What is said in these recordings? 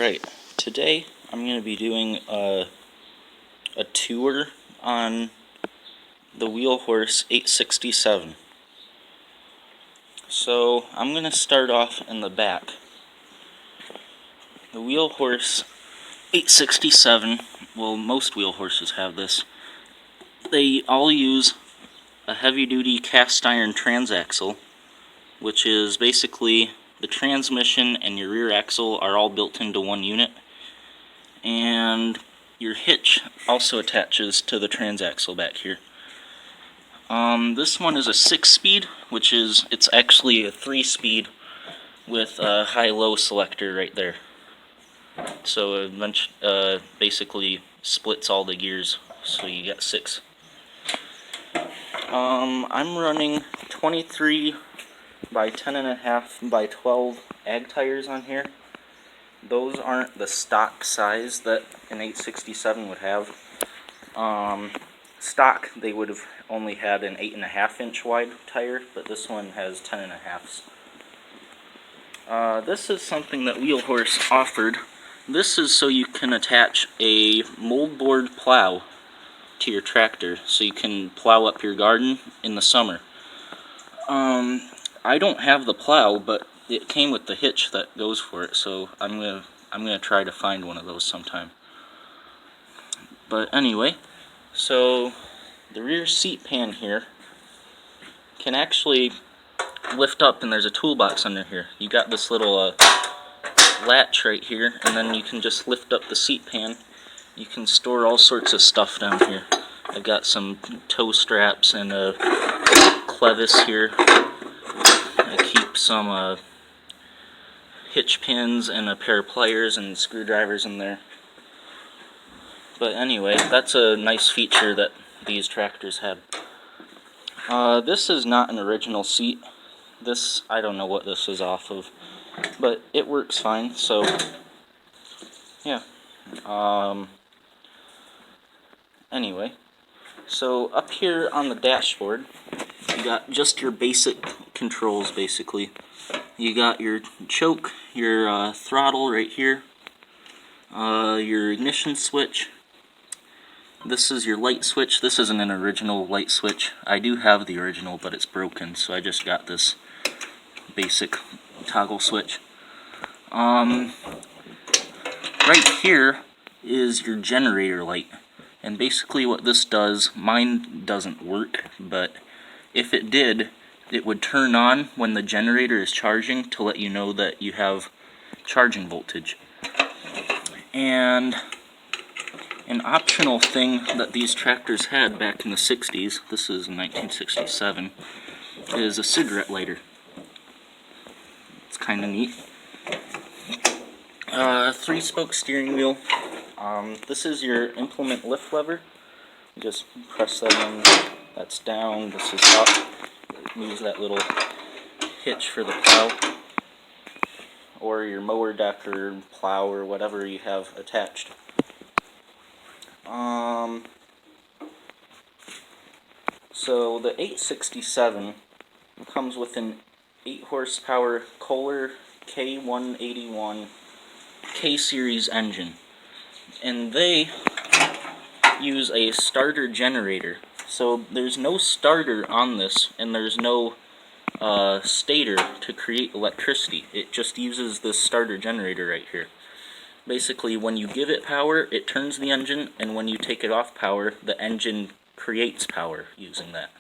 Alright, today I'm going to be doing a tour on the Wheelhorse 867. So I'm going to start off in the back. The Wheelhorse 867, well, most Wheelhorses have this. They all use a heavy-duty cast iron transaxle, which is basically the transmission and your rear axle are all built into one unit. And your hitch also attaches to the transaxle back here. This one is a 6-speed, it's actually a 3-speed with a high-low selector right there. So it basically splits all the gears, so you get 6. I'm running 23 by 10.5 by 12 ag tires on here. Those aren't the stock size that an 867 would have. Stock, they would have only had an 8.5 inch wide tire, but this one has 10.5s. This is something that Wheelhorse offered. This is so you can attach a moldboard plow to your tractor, so you can plow up your garden in the summer. I don't have the plow, but it came with the hitch that goes for it, so I'm gonna try to find one of those sometime. But anyway, so the rear seat pan here can actually lift up, and there's a toolbox under here. You got this little latch right here, and then you can just lift up the seat pan. You can store all sorts of stuff down here. I've got some toe straps and a clevis here. I keep some hitch pins and a pair of pliers and screwdrivers in there. But anyway, that's a nice feature that these tractors had. This is not an original seat. This, I don't know what this is off of, but it works fine, so yeah. Anyway, so up here on the dashboard, you got just your basic controls, basically. You got your choke, your throttle right here, your ignition switch. This is your light switch. This isn't an original light switch. I do have the original, but it's broken, so I just got this basic toggle switch. Right here is your generator light. And basically what this does, mine doesn't work, but if it did, it would turn on when the generator is charging to let you know that you have charging voltage. And an optional thing that these tractors had back in the 60s, this is 1967, is a cigarette lighter. It's kind of neat. 3-spoke steering wheel. This is your implement lift lever. You just press that in, that's down, this is up. It moves that little hitch for the plow, or your mower deck or plow or whatever you have attached. So the 867 comes with an 8 horsepower Kohler K181 K-Series engine, and they use a starter generator. So there's no starter on this, and there's no stator to create electricity. It just uses this starter generator right here. Basically, when you give it power, it turns the engine, and when you take it off power, the engine creates power using that.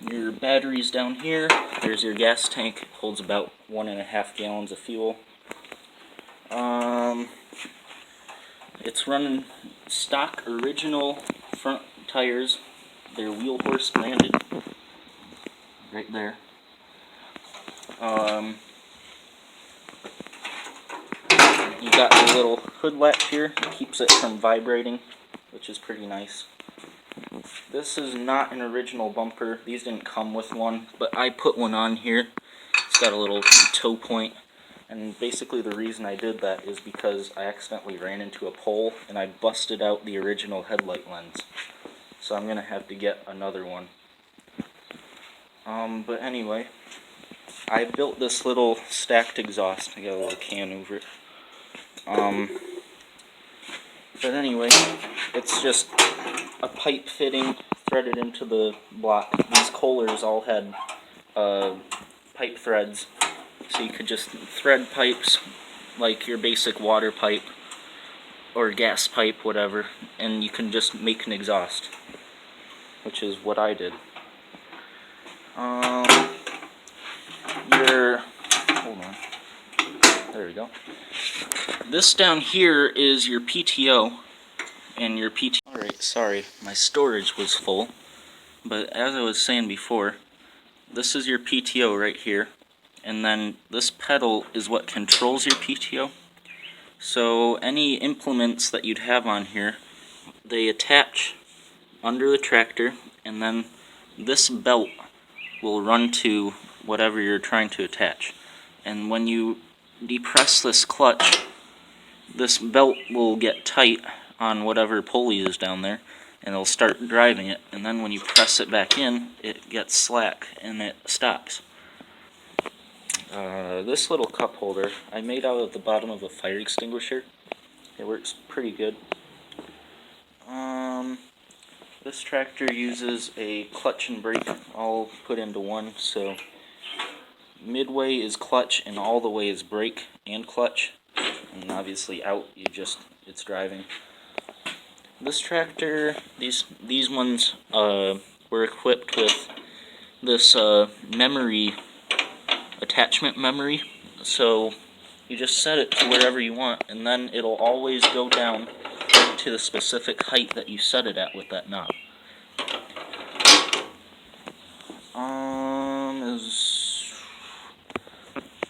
Your batteries down here. There's your gas tank. It holds about 1.5 gallons of fuel. It's running stock original front tires. They're Wheelhorse branded. Right there. You got the little hood latch here. It keeps it from vibrating, which is pretty nice. This is not an original bumper. These didn't come with one, but I put one on here. It's got a little toe point. And basically the reason I did that is because I accidentally ran into a pole and I busted out the original headlight lens. So I'm going to have to get another one. But anyway, I built this little stacked exhaust. I got a little can over it. But anyway, it's just a pipe fitting threaded into the block. These Kohlers all had pipe threads, so you could just thread pipes like your basic water pipe or gas pipe, whatever, and you can just make an exhaust, which is what I did. Hold on. There we go. This down here is your PTO, and your PTO. Alright, sorry, my storage was full, but as I was saying before, this is your PTO right here, and then this pedal is what controls your PTO. So any implements that you'd have on here, they attach under the tractor, and then this belt will run to whatever you're trying to attach. And when you depress this clutch, this belt will get tight on whatever pulley is down there, and it'll start driving it, and then when you press it back in, it gets slack and it stops. This little cup holder I made out of the bottom of a fire extinguisher. It works pretty good. This tractor uses a clutch and brake all put into one, so midway is clutch and all the way is brake and clutch, and obviously out it's driving. This tractor, these ones were equipped with this attachment memory, so you just set it to wherever you want, and then it'll always go down to the specific height that you set it at with that knob.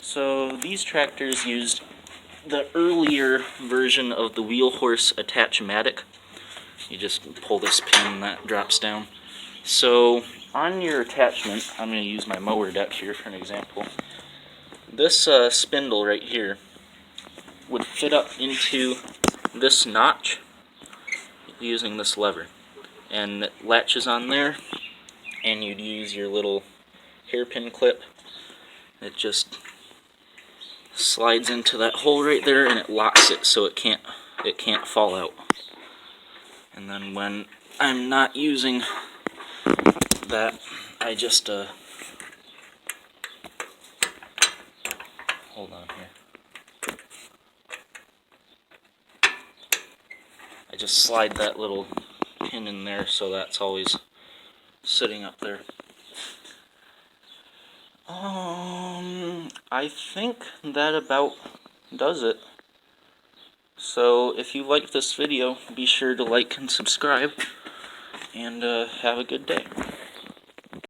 So these tractors used the earlier version of the Wheel Horse Attach-matic. You just pull this pin and that drops down. So on your attachment, I'm going to use my mower deck here for an example. This spindle right here would fit up into this notch using this lever, and it latches on there, and you'd use your little hairpin clip. It just slides into that hole right there, and it locks it so it can't fall out. And then when I'm not using that, I just hold on here. I just slide that little pin in there so that's always sitting up there. I think that about does it. So if you like this video, be sure to like and subscribe, and have a good day.